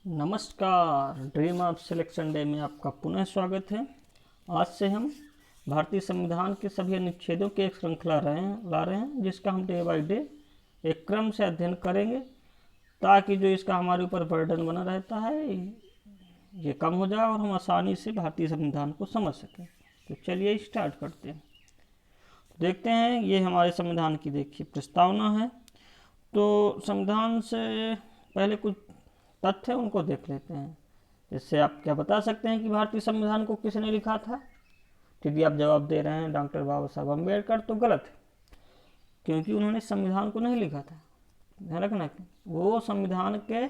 नमस्कार। Dream of selection day में आपका पुनः स्वागत है। आज से हम भारतीय संविधान के सभी अनुच्छेदों की एक श्रृंखला ला रहे हैं जिसका हम डे बाय डे एक क्रम से अध्ययन करेंगे ताकि जो इसका हमारे ऊपर बर्डन बना रहता है ये कम हो जाए और हम आसानी से भारतीय संविधान को समझ सकें। तो चलिए स्टार्ट करते हैं। देखते हैं, ये हमारे संविधान की देखिए प्रस्तावना है। तो संविधान से पहले कुछ तथ्य उनको देख लेते हैं। इससे आप क्या बता सकते हैं कि भारतीय संविधान को किसने लिखा था? यदि आप जवाब दे रहे हैं डॉक्टर बाबा साहब अम्बेडकर, तो गलत है, क्योंकि उन्होंने संविधान को नहीं लिखा था। ध्यान रखना, वो संविधान के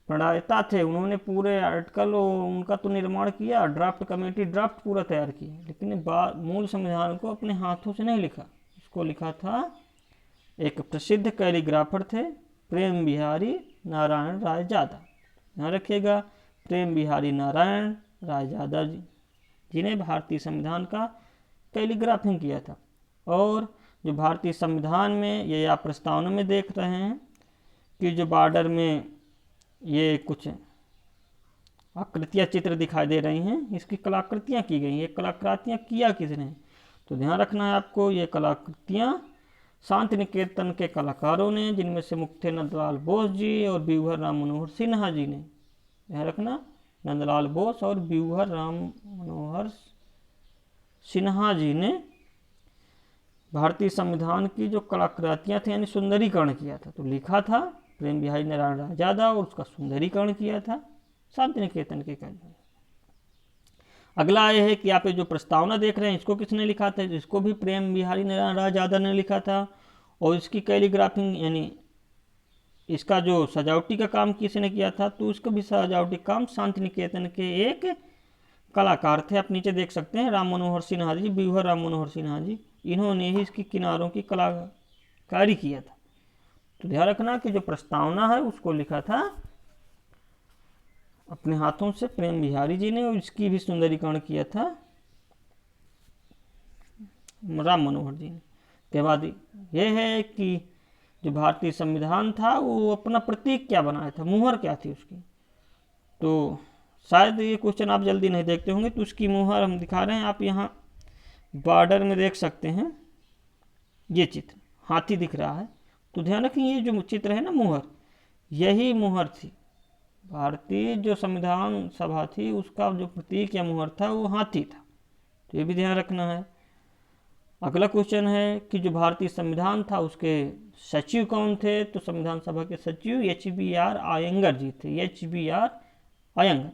प्रणेता थे। उन्होंने पूरे आर्टिकल उनका तो निर्माण किया, ड्राफ्ट कमेटी ड्राफ्ट पूरा तैयार किया, लेकिन मूल संविधान को अपने हाथों से नहीं लिखा। इसको लिखा था एक प्रसिद्ध कैलीग्राफर थे, प्रेम बिहारी नारायण रायजादा। ध्यान रखिएगा, प्रेम बिहारी नारायण रायजादा जी, जिन्हें भारतीय संविधान का कैलीग्राफिंग किया था। और जो भारतीय संविधान में ये आप प्रस्तावना में देख रहे हैं कि जो बॉर्डर में ये कुछ आकृतियाँ चित्र दिखाई दे रही हैं, इसकी कलाकृतियाँ की गई। ये कलाकृतियाँ किया किसने? तो ध्यान रखना है आपको, ये कलाकृतियाँ शांति निकेतन के कलाकारों ने, जिनमें से मुख्य थे नंदलाल बोस जी और व्यूहर राम मनोहर सिन्हा जी ने। ध्यान रखना, नंदलाल बोस और व्यूहर राम मनोहर सिन्हा जी ने भारतीय संविधान की जो कलाकृतियाँ थी यानी सुंदरीकरण किया था। तो लिखा था प्रेम बिहारी नारायण रायजादा और उसका सुंदरीकरण किया था शांति निकेतन के केंद्र। अगला यह है कि आप जो प्रस्तावना देख रहे हैं इसको किसने लिखा था? इसको भी प्रेम बिहारी नारायण रायजादा ने लिखा था। और इसकी कैलीग्राफिंग यानी इसका जो सजावटी का काम किसने किया था? तो इसका भी सजावटी काम शांति निकेतन के एक कलाकार थे। आप नीचे देख सकते हैं, राम मनोहर सिन्हा जी, व्यूहर राम मनोहर सिन्हा जी, इन्होंने ही इसकी किनारों की कलाकारी किया था। तो ध्यान रखना कि जो प्रस्तावना है उसको लिखा था अपने हाथों से प्रेम बिहारी जी ने, और इसकी भी सुंदरीकरण किया था राम मनोहर जी ने। के बाद यह है कि जो भारतीय संविधान था वो अपना प्रतीक क्या बनाया था, मुहर क्या थी उसकी। तो शायद ये क्वेश्चन आप जल्दी नहीं देखते होंगे, तो उसकी मुहर हम दिखा रहे हैं। आप यहाँ बॉर्डर में देख सकते हैं, ये चित्र हाथी दिख रहा है। तो ध्यान रखें, ये जो चित्र है ना मुहर, यही मुहर थी। भारतीय जो संविधान सभा थी उसका जो प्रतीक या मुहर था वो हाथी था। तो ये भी ध्यान रखना है। अगला क्वेश्चन है कि जो भारतीय संविधान था उसके सचिव कौन थे? तो संविधान सभा के सचिव HBR अयंगर जी थे, HBR अयंगर।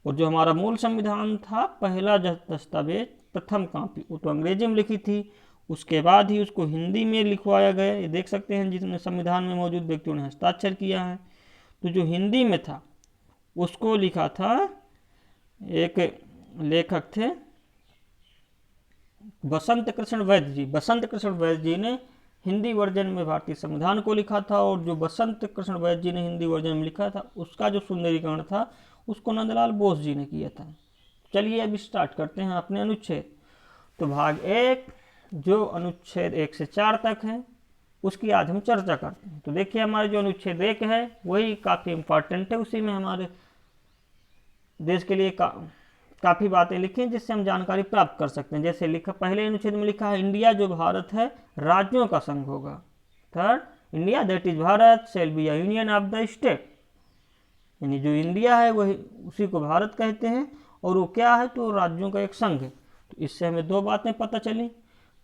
और जो हमारा मूल संविधान था, पहला दस्तावेज प्रथम कॉपी वो तो अंग्रेजी में लिखी थी, उसके बाद ही उसको हिंदी में लिखवाया गया। ये देख सकते हैं जितने संविधान में मौजूद व्यक्तियों ने हस्ताक्षर किया है। तो जो हिंदी में था उसको लिखा था एक लेखक थे बसंत कृष्ण वैद्य जी। बसंत कृष्ण वैद्य जी ने हिंदी वर्जन में भारतीय संविधान को लिखा था, और जो बसंत कृष्ण वैद्य जी ने हिंदी वर्जन में लिखा था उसका जो सुंदरीकरण था उसको नंदलाल बोस जी ने किया था। चलिए अब स्टार्ट करते हैं अपने अनुच्छेद। तो भाग 1 जो अनुच्छेद 1 से 4 तक है उसकी आज हम चर्चा करते हैं। तो देखिए, हमारे जो अनुच्छेद 1 है वही काफ़ी इम्पॉर्टेंट है। उसी में हमारे देश के लिए काफ़ी बातें लिखी हैं जिससे हम जानकारी प्राप्त कर सकते हैं। जैसे लिखा, पहले अनुच्छेद में लिखा है इंडिया जो भारत है राज्यों का संघ होगा। Third, India that is Bharat shall be a union of the state, यानी जो इंडिया है वही उसी को भारत कहते हैं, और वो क्या है? तो राज्यों का एक संघ है। तो इससे हमें दो बातें पता चली।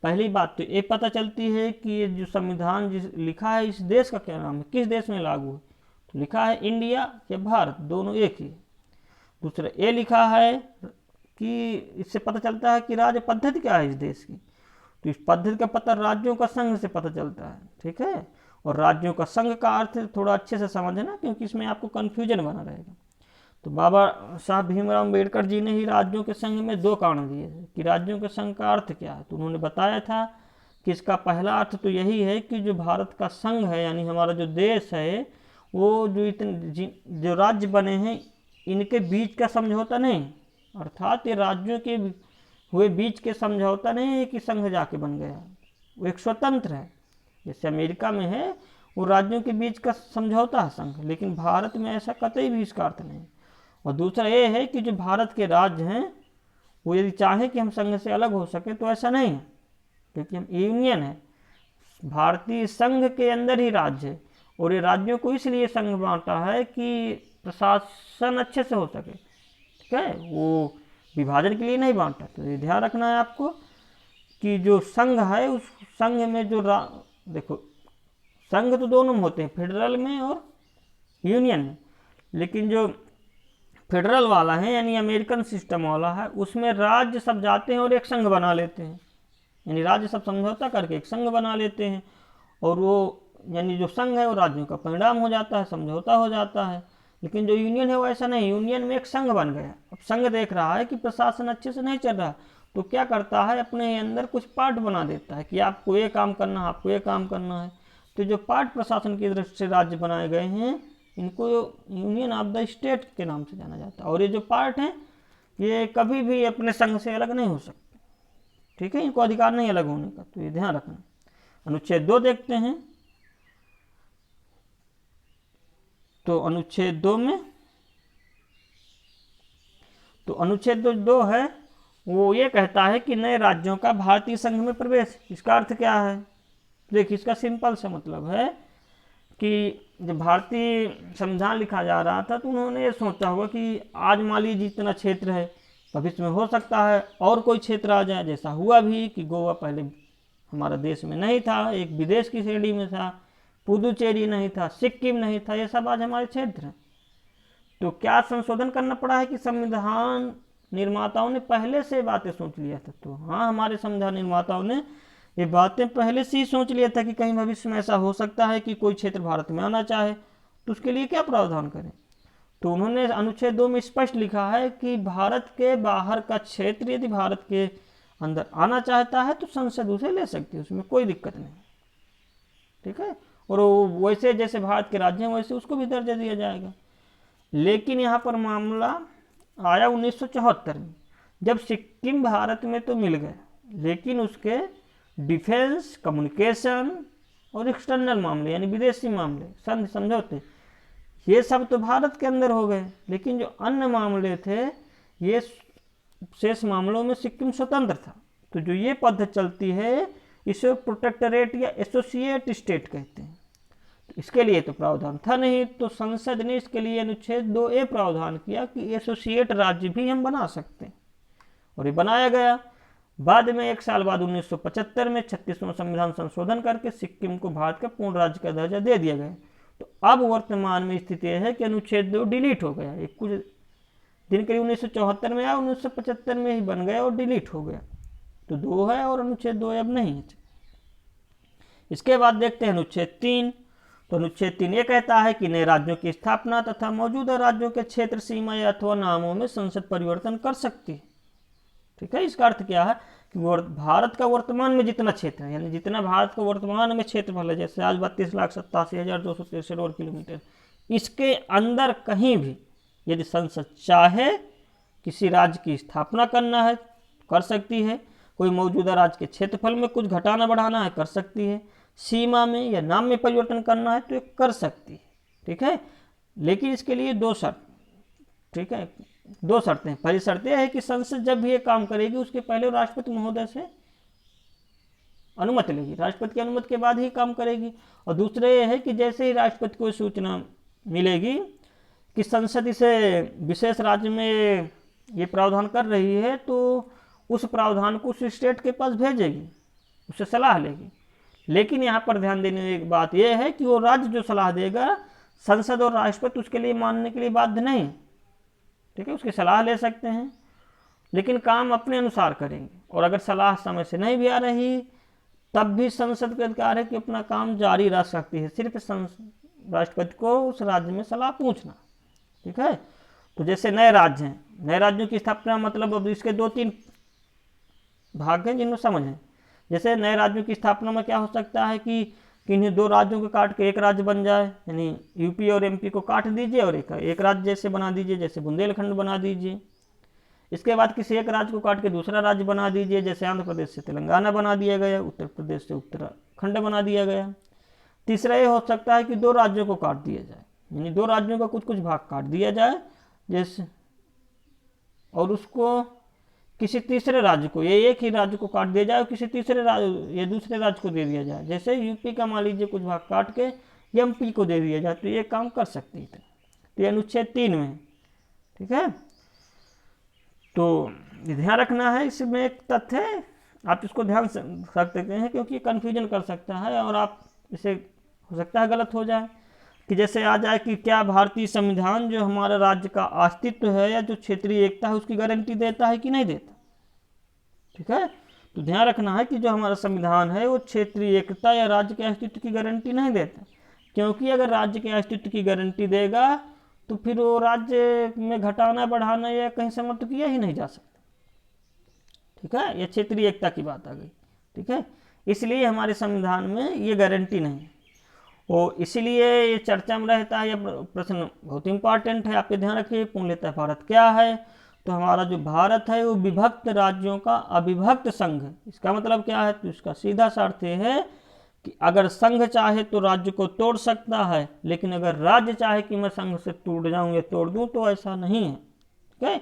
पहली बात तो ये पता चलती है कि ये जो संविधान लिखा है इस देश का क्या नाम है, किस देश में लागू है? तो लिखा है इंडिया या भारत, दोनों एक ही। दूसरा ये लिखा है कि इससे पता चलता है कि राज्य पद्धति क्या है इस देश की। तो इस पद्धति का पता राज्यों का संघ से पता चलता है, ठीक है। और राज्यों का संघ का अर्थ थोड़ा अच्छे से समझना, क्योंकि इसमें आपको कन्फ्यूजन बना रहेगा। तो बाबा साहब भीमराव अम्बेडकर जी ने ही राज्यों के संघ में दो कारण दिए थे कि राज्यों के संघ का अर्थ क्या है। तो उन्होंने बताया था कि इसका पहला अर्थ तो यही है कि जो भारत का संघ है यानी हमारा जो देश है वो जो इतने जो राज्य बने हैं इनके बीच का समझौता नहीं, अर्थात ये राज्यों के हुए बीच के समझौता नहीं है कि संघ जाके बन गया। वो एक स्वतंत्र है। जैसे अमेरिका में है वो राज्यों के बीच का समझौता है संघ, लेकिन भारत में ऐसा कतई भी इसका अर्थ नहीं। और दूसरा ये है कि जो भारत के राज्य हैं वो यदि चाहे कि हम संघ से अलग हो सके तो ऐसा नहीं है, क्योंकि हम यूनियन है, भारतीय संघ के अंदर ही राज्य है। और ये राज्यों को इसलिए संघ बांटा है कि प्रशासन अच्छे से हो सके, ठीक है, वो विभाजन के लिए नहीं बांटा। तो ये ध्यान रखना है आपको कि जो संघ है उस संघ में जो देखो संघ तो दोनों में होते हैं, फेडरल में और यूनियन में, लेकिन जो फेडरल वाला है यानी अमेरिकन सिस्टम वाला है उसमें राज्य सब जाते हैं और एक संघ बना लेते हैं, यानी राज्य सब समझौता करके एक संघ बना लेते हैं, और वो यानी जो संघ है वो राज्यों का परिणाम हो जाता है, समझौता हो जाता है। लेकिन जो यूनियन है वो ऐसा नहीं, यूनियन में एक संघ बन गया। अब संघ देख रहा है कि प्रशासन अच्छे से नहीं चल रहा, तो क्या करता है, अपने अंदर कुछ पार्ट बना देता है कि आपको ये काम करना है, आपको ये काम करना है। तो जो पार्ट प्रशासन की दृष्टि से राज्य बनाए गए हैं इनको यूनियन ऑफ द स्टेट के नाम से जाना जाता है। और ये जो पार्ट हैं ये कभी भी अपने संघ से अलग नहीं हो सकते, ठीक है, इनको अधिकार नहीं अलग होने का, तो ये ध्यान रखना। अनुच्छेद 2 देखते हैं। तो अनुच्छेद 2 में तो अनुच्छेद 2 है वो ये कहता है कि नए राज्यों का भारतीय संघ में प्रवेश। इसका अर्थ क्या है, देखिए इसका सिंपल सा मतलब है कि जब भारतीय संविधान लिखा जा रहा था तो उन्होंने ये सोचा होगा कि आज मान लीजिए जितना क्षेत्र है भविष्य में हो सकता है और कोई क्षेत्र आ जाए। जैसा हुआ भी कि गोवा पहले हमारा देश में नहीं था, एक विदेश की श्रेणी में था, पुदुचेरी नहीं था, सिक्किम नहीं था, ये सब आज हमारे क्षेत्र हैं। तो क्या संशोधन करना पड़ा है कि संविधान निर्माताओं ने पहले से बातें सोच लिया था? तो हाँ, हमारे संविधान निर्माताओं ने ये बातें पहले से ही सोच लिया था कि कहीं भविष्य में ऐसा हो सकता है कि कोई क्षेत्र भारत में आना चाहे, तो उसके लिए क्या प्रावधान करें। तो उन्होंने अनुच्छेद 2 में स्पष्ट लिखा है कि भारत के बाहर का क्षेत्र यदि भारत के अंदर आना चाहता है तो संसद उसे ले सकती है, उसमें कोई दिक्कत नहीं, ठीक है। और वैसे जैसे भारत के राज्य हैं वैसे उसको भी दर्जा दिया जाएगा। लेकिन यहाँ पर मामला आया 1974 में, जब सिक्किम भारत में तो मिल गया, लेकिन उसके डिफेंस, कम्युनिकेशन और एक्सटर्नल मामले यानी विदेशी मामले, संधि समझौते, ये सब तो भारत के अंदर हो गए। लेकिन जो अन्य मामले थे ये शेष मामलों में सिक्किम स्वतंत्र था। तो जो ये पद्धति चलती है इसे प्रोटेक्टरेट या एसोसिएट स्टेट कहते हैं। तो इसके लिए तो प्रावधान था नहीं, तो संसद ने इसके लिए अनुच्छेद 2A प्रावधान किया कि एसोसिएट राज्य भी हम बना सकते हैं, और ये बनाया गया। बाद में 1 साल बाद 1975 में 36वां संविधान संशोधन करके सिक्किम को भारत का पूर्ण राज्य का दर्जा दे दिया गया। तो अब वर्तमान में स्थिति यह है कि अनुच्छेद 2 डिलीट हो गया, एक कुछ दिन के लिए 1974 में आया, 1975 में ही बन गया और डिलीट हो गया। तो 2 है और अनुच्छेद 2 अब नहीं है। इसके बाद देखते हैं अनुच्छेद 3। तो अनुच्छेद 3 ये कहता है कि नए राज्यों की स्थापना तथा मौजूदा राज्यों के क्षेत्र सीमा या अथवा नामों में संसद परिवर्तन कर सकती है, ठीक है। इसका अर्थ क्या है कि भारत का वर्तमान में जितना क्षेत्र है, यानी जितना भारत का वर्तमान में क्षेत्रफल है, जैसे आज 32,87,263 वर्ग किलोमीटर, इसके अंदर कहीं भी यदि संसद चाहे किसी राज्य की स्थापना करना है कर सकती है, कोई मौजूदा राज्य के क्षेत्रफल में कुछ घटाना बढ़ाना है कर सकती है, सीमा में या नाम में परिवर्तन करना है तो ये कर सकती है, ठीक है। लेकिन इसके लिए 2 शर्त, ठीक है, 2 शर्तें। पहली शर्त यह है कि संसद जब भी ये काम करेगी उसके पहले राष्ट्रपति महोदय से अनुमति लेगी, राष्ट्रपति की अनुमति के बाद ही काम करेगी। और दूसरा ये है कि जैसे ही राष्ट्रपति को सूचना मिलेगी कि संसद इसे विशेष राज्य में ये प्रावधान कर रही है तो उस प्रावधान को उस स्टेट के पास भेजेगी, उससे सलाह लेगी। लेकिन यहाँ पर ध्यान देने की एक बात यह है कि वो राज्य जो सलाह देगा संसद और राष्ट्रपति उसके लिए मानने के लिए बाध्य नहीं, ठीक है। उसकी सलाह ले सकते हैं लेकिन काम अपने अनुसार करेंगे, और अगर सलाह समय से नहीं भी आ रही तब भी संसद का अधिकार है कि अपना काम जारी रख सकती है, सिर्फ राष्ट्रपति को उस राज्य में सलाह पूछना, ठीक है। तो जैसे नए राज्य हैं, नए राज्यों की स्थापना मतलब अब इसके 2-3 भाग हैं जिनको समझें। जैसे नए राज्यों की स्थापना में क्या हो सकता है कि किन्हीं 2 राज्यों को काट के एक राज्य बन जाए, यानी यूपी और एमपी को काट दीजिए और एक राज्य जैसे बना दीजिए, जैसे बुंदेलखंड बना दीजिए। इसके बाद किसी एक राज्य को काट के दूसरा राज्य बना दीजिए, जैसे आंध्र प्रदेश से तेलंगाना बना दिया गया, उत्तर प्रदेश से उत्तराखंड बना दिया गया। तीसरा ये हो सकता है कि 2 राज्यों को काट दिया जाए, यानी 2 राज्यों का कुछ कुछ भाग काट दिया जाए जैसे, और उसको किसी तीसरे राज्य को, ये एक ही राज्य को काट दिया जाए और किसी तीसरे राज्य या दूसरे राज्य को दे दिया जाए। जैसे यूपी का मान लीजिए कुछ भाग काट के एमपी को दे दिया जाए, तो ये काम कर सकती है। तो ये अनुच्छेद 3 में, ठीक है। तो ध्यान रखना है, इसमें एक तथ्य है, आप इसको ध्यान से रख सकते हैं क्योंकि कन्फ्यूजन कर सकता है और आप इसे हो सकता है गलत हो जाए, कि जैसे आ जाए कि क्या भारतीय संविधान जो हमारे राज्य का अस्तित्व है या जो क्षेत्रीय एकता है उसकी गारंटी देता है कि नहीं देता, ठीक है। तो ध्यान रखना है कि जो हमारा संविधान है वो क्षेत्रीय एकता या राज्य के अस्तित्व की गारंटी नहीं देता, क्योंकि अगर राज्य के अस्तित्व की गारंटी देगा तो फिर वो राज्य में घटाना बढ़ाना या कहीं समाप्त किया ही नहीं जा सकता, ठीक है। ये क्षेत्रीय एकता की बात आ गई, ठीक है। इसलिए हमारे संविधान में ये गारंटी नहीं है, और इसीलिए ये चर्चा में रहता है। यह प्रश्न बहुत इंपॉर्टेंट है, आप ये ध्यान रखिए। पूर्णतः भारत क्या है? तो हमारा जो भारत है वो विभक्त राज्यों का अविभक्त संघ है। इसका मतलब क्या है? तो इसका सीधा सा अर्थ है कि अगर संघ चाहे तो राज्य को तोड़ सकता है, लेकिन अगर राज्य चाहे कि मैं संघ से टूट जाऊं या तोड़ दूं तो ऐसा नहीं है, ठीक है।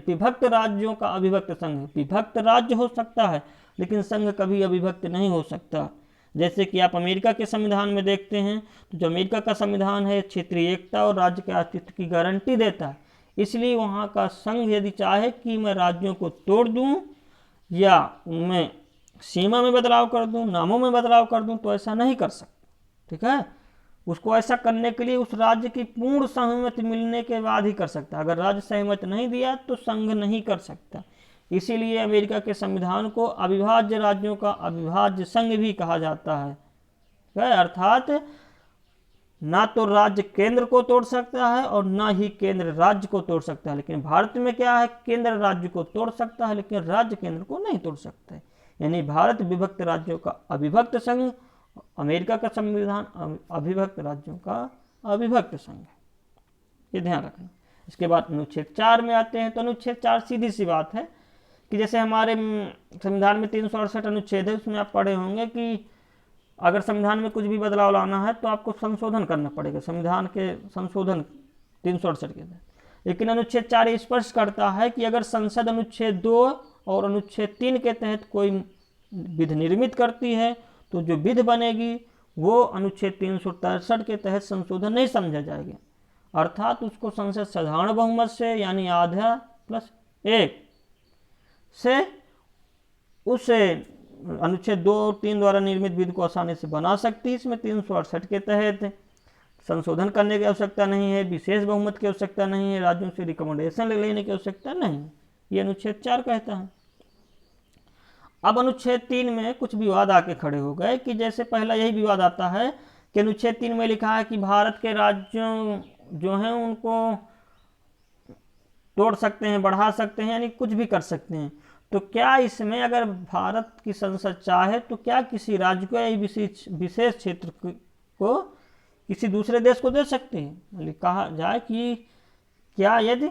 विभक्त राज्यों का अविभक्त संघ है। विभक्त राज्य हो सकता है लेकिन संघ कभी अविभक्त नहीं हो सकता। जैसे कि आप अमेरिका के संविधान में देखते हैं, तो जो अमेरिका का संविधान है क्षेत्रीय एकता और राज्य के अस्तित्व की गारंटी देता है, इसलिए वहाँ का संघ यदि चाहे कि मैं राज्यों को तोड़ दूं या उनमें सीमा में बदलाव कर दूं, नामों में बदलाव कर दूं, तो ऐसा नहीं कर सकता, ठीक है। उसको ऐसा करने के लिए उस राज्य की पूर्ण सहमति मिलने के बाद ही कर सकता है। अगर राज्य सहमति नहीं दिया तो संघ नहीं कर सकता। इसीलिए अमेरिका के संविधान को अविभाज्य राज्यों का अविभाज्य संघ भी कहा जाता है, अर्थात ना तो राज्य केंद्र को तोड़ सकता है और ना ही केंद्र राज्य को तोड़ सकता है। लेकिन भारत में क्या है? केंद्र राज्य को तोड़ सकता है लेकिन राज्य केंद्र को नहीं तोड़ सकता है। यानी भारत विभक्त राज्यों का अविभक्त संघ, अमेरिका का संविधान अविभक्त राज्यों का अविभक्त संघ, ये ध्यान रखना। इसके बाद अनुच्छेद 4 में आते हैं। तो अनुच्छेद 4 सीधी सी बात है कि जैसे हमारे संविधान में 368 अनुच्छेद है, उसमें आप पढ़े होंगे कि अगर संविधान में कुछ भी बदलाव लाना है तो आपको संशोधन करना पड़ेगा, संविधान के संशोधन 368 के तहत। लेकिन अनुच्छेद 4 स्पष्ट करता है कि अगर संसद अनुच्छेद 2 और अनुच्छेद 3 के तहत कोई विधि निर्मित करती है तो जो विधि बनेगी वो अनुच्छेद 363 के तहत संशोधन नहीं समझा जाएगा, अर्थात उसको संसद साधारण बहुमत से यानी आधा प्लस 1 से उसे अनुच्छेद 2 और 3 द्वारा निर्मित विधि को आसानी से बना सकती है। इसमें 368 के तहत संशोधन करने की आवश्यकता नहीं है, विशेष बहुमत की आवश्यकता नहीं है, राज्यों से रिकमेंडेशन लेने की आवश्यकता नहीं, ये अनुच्छेद 4 कहता है। अब अनुच्छेद 3 में कुछ विवाद आके खड़े हो गए कि जैसे पहला यही विवाद आता है कि अनुच्छेद 3 में लिखा है कि भारत के राज्यों जो हैं उनको तोड़ सकते हैं, बढ़ा सकते हैं, यानी कुछ भी कर सकते हैं। तो क्या इसमें अगर भारत की संसद चाहे तो क्या किसी राज्य को या विशेष क्षेत्र को किसी दूसरे देश को दे सकते हैं? कहा जाए कि क्या यदि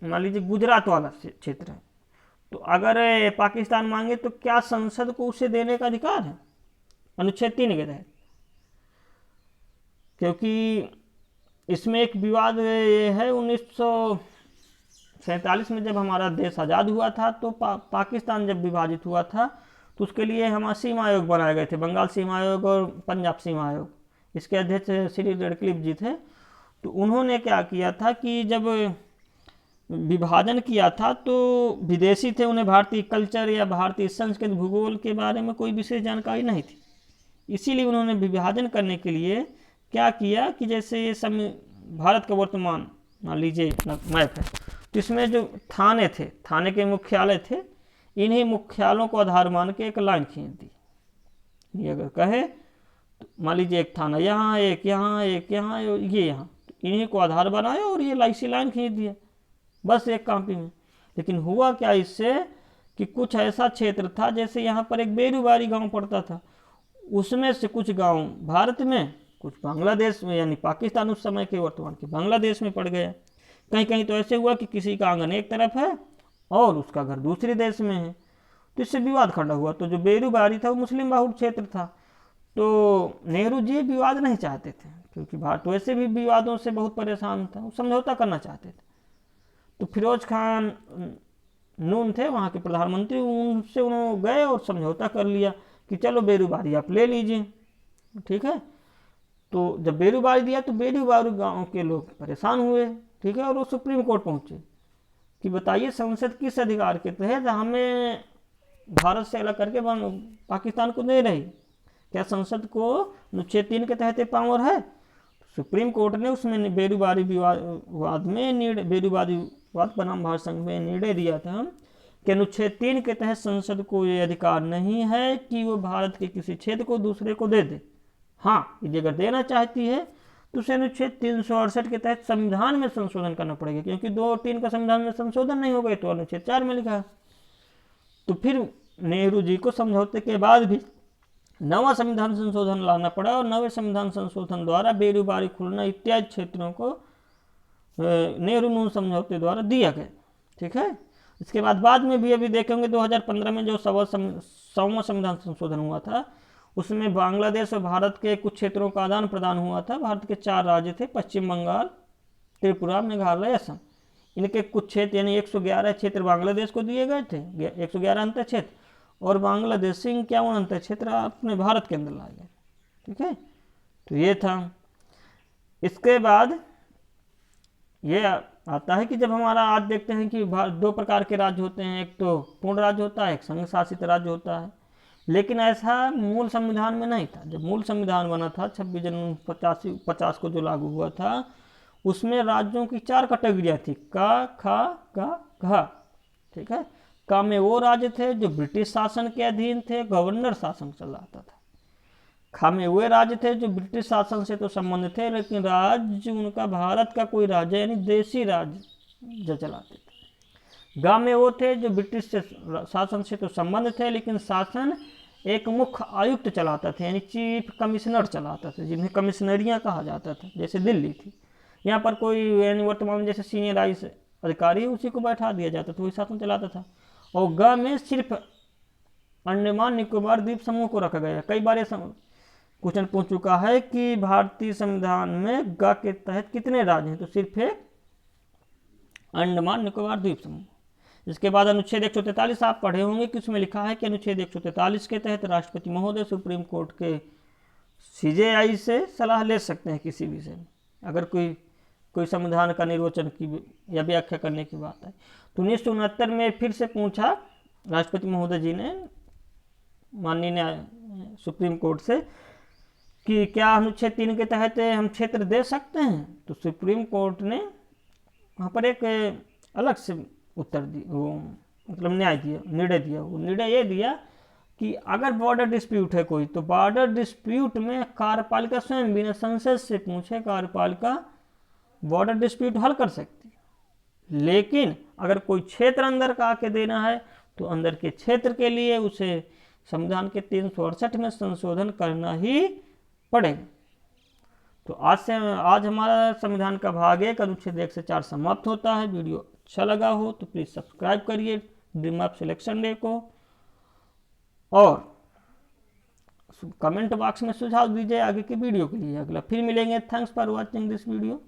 मान लीजिए गुजरात वाला क्षेत्र है तो अगर पाकिस्तान मांगे तो क्या संसद को उसे देने का अधिकार है अनुच्छेद 3 के तहत? क्योंकि इसमें एक विवाद ये है, 1947 में जब हमारा देश आज़ाद हुआ था तो पाकिस्तान जब विभाजित हुआ था तो उसके लिए हमारे सीमा आयोग बनाए गए थे, बंगाल सीमा आयोग और पंजाब सीमा आयोग। इसके अध्यक्ष श्री रेडक्लिफ जी थे। तो उन्होंने क्या किया था कि जब विभाजन किया था तो विदेशी थे, उन्हें भारतीय कल्चर या भारतीय संस्कृति भूगोल के बारे में कोई विशेष जानकारी नहीं थी। इसीलिए उन्होंने विभाजन करने के लिए क्या किया कि जैसे ये सब भारत का वर्तमान मान लीजिए मैप है, तो इसमें जो थाने थे, थाने के मुख्यालय थे, इन्हीं मुख्यालयों को आधार मान के एक लाइन खींच दी। ये अगर कहे तो मान लीजिए एक थाना यहाँ, एक यहाँ, एक यहाँ, ये यहाँ, तो इन्हीं को आधार बनाया और ये लाइसी लाइन खींच दिया बस एक कॉपी में। लेकिन हुआ क्या इससे कि कुछ ऐसा क्षेत्र था, जैसे यहाँ पर एक बेरूबारी गांव पड़ता था, उसमें से कुछ गांव भारत में, कुछ बांग्लादेश में, यानी पाकिस्तान उस समय के वर्तमान के बांग्लादेश में पड़ गया। कहीं कहीं तो ऐसे हुआ कि किसी का आंगन एक तरफ है और उसका घर दूसरे देश में है, तो इससे विवाद खड़ा हुआ। तो जो बेरूबारी था वो मुस्लिम बहुल क्षेत्र था, तो नेहरू जी विवाद नहीं चाहते थे, क्योंकि भारत वैसे भी विवादों से बहुत परेशान था, वो समझौता करना चाहते थे। तो फिरोज खान नून थे वहाँ के प्रधानमंत्री, उनसे उन्होंने गए और समझौता कर लिया कि चलो बेरूबारी आप ले लीजिए, ठीक है। तो जब बेरूबारी दिया तो बेरूबारी गांव के लोग परेशान हुए, ठीक है, और वो सुप्रीम कोर्ट पहुंचे कि बताइए संसद किस अधिकार के तहत हमें भारत से अलग करके पाकिस्तान को दे रही, क्या संसद को अनुच्छेद 3 के तहत पावर है। सुप्रीम कोर्ट ने उसमें बेरूबारी विवाद में बेरूबारी विवाद बनाम भारत संघ में निर्णय दिया था कि अनुच्छेद 3 के तहत संसद को ये अधिकार नहीं है कि वो भारत के किसी क्षेत्र को दूसरे को दे दे। हाँ, यदि अगर देना चाहती है तो उसे अनुच्छेद 368 के तहत संविधान में संशोधन करना पड़ेगा, क्योंकि 2 और 3 का संविधान में संशोधन नहीं हो गए तो अनुच्छेद 4 में लिखा है। तो फिर नेहरू जी को समझौते के बाद भी नवा संविधान संशोधन लाना पड़ा और नवे संविधान संशोधन द्वारा बेरूबारी खुलना इत्यादि क्षेत्रों को नेहरू नून समझौते द्वारा दिया गया, ठीक है। इसके बाद में भी अभी देखेंगे 2015 में जो 100वां संविधान संशोधन हुआ था, उसमें बांग्लादेश और भारत के कुछ क्षेत्रों का आदान प्रदान हुआ था। भारत के 4 राज्य थे, पश्चिम बंगाल, त्रिपुरा, मेघालय, असम। इनके कुछ क्षेत्र यानी 111 क्षेत्र बांग्लादेश को दिए गए थे, 111 अंतर क्षेत्र, और बांग्लादेश से 51 अंतर क्षेत्र अपने भारत के अंदर लाए गए, ठीक है। तो ये था। इसके बाद ये आता है कि जब हमारा आज देखते हैं कि 2 प्रकार के राज्य होते हैं, एक तो पूर्ण राज्य होता है, एक संघ शासित राज्य होता है। लेकिन ऐसा मूल संविधान में नहीं था। जब मूल संविधान बना था 26 जनवरी 1950 को जो लागू हुआ था, उसमें राज्यों की 4 कैटेगरियाँ थी, का, खा, का, घा, ठीक है। का में वो राज्य थे जो ब्रिटिश शासन के अधीन थे, गवर्नर शासन चल रहा था। खा में वे राज्य थे जो ब्रिटिश शासन से तो संबंध थे, लेकिन राज्य उनका भारत का कोई राज्य यानी देशी राज्य जो चलाते थे। गा में वो थे जो ब्रिटिश शासन से तो संबंध थे, लेकिन शासन एक मुख्य आयुक्त चलाता था, यानी चीफ कमिश्नर चलाता था, जिन्हें कमिश्नरियाँ कहा जाता था। जैसे दिल्ली थी, यहाँ पर कोई यानी वर्तमान जैसे सीनियर आईएएस अधिकारी उसी को बैठा दिया जाता था, वही शासन चलाता था। और ग में सिर्फ अंडमान निकोबार द्वीप समूह को रखा गया। कई बार ये क्वेश्चन पूछ चुका है कि भारतीय संविधान में ग के तहत कितने राज्य हैं, तो सिर्फ एक अंडमान निकोबार द्वीप समूह। इसके बाद अनुच्छेद 143 आप पढ़े होंगे कि उसमें लिखा है कि अनुच्छेद 143 के तहत राष्ट्रपति महोदय सुप्रीम कोर्ट के सीजेआई से सलाह ले सकते हैं किसी विषय में, अगर कोई संविधान का निर्वचन की या व्याख्या करने की बात है। तो 1969 में फिर से पूछा राष्ट्रपति महोदय जी ने माननीय सुप्रीम कोर्ट से कि क्या अनुच्छेद 3 के तहत हम क्षेत्र दे सकते हैं। तो सुप्रीम कोर्ट ने वहाँ पर एक अलग से उत्तर दी, वो मतलब निर्णय दिया। वो निर्णय ये दिया कि अगर बॉर्डर डिस्प्यूट है कोई, तो बॉर्डर डिस्प्यूट में कार्यपालिका स्वयं बिना संसद से पूछे कार्यपालिका बॉर्डर डिस्प्यूट हल कर सकती है। लेकिन अगर कोई क्षेत्र अंदर का आके देना है तो अंदर के क्षेत्र के लिए उसे संविधान के 368 में संशोधन करना ही पड़ेगा। तो आज हमारा संविधान का भाग 1 अनुच्छेद 1 से 4 समाप्त होता है। वीडियो अच्छा लगा हो तो प्लीज़ सब्सक्राइब करिए ड्रीम ऑफ सिलेक्शन डे को, और कमेंट बॉक्स में सुझाव दीजिए आगे की वीडियो के लिए। अगला फिर मिलेंगे। Thanks for watching this video.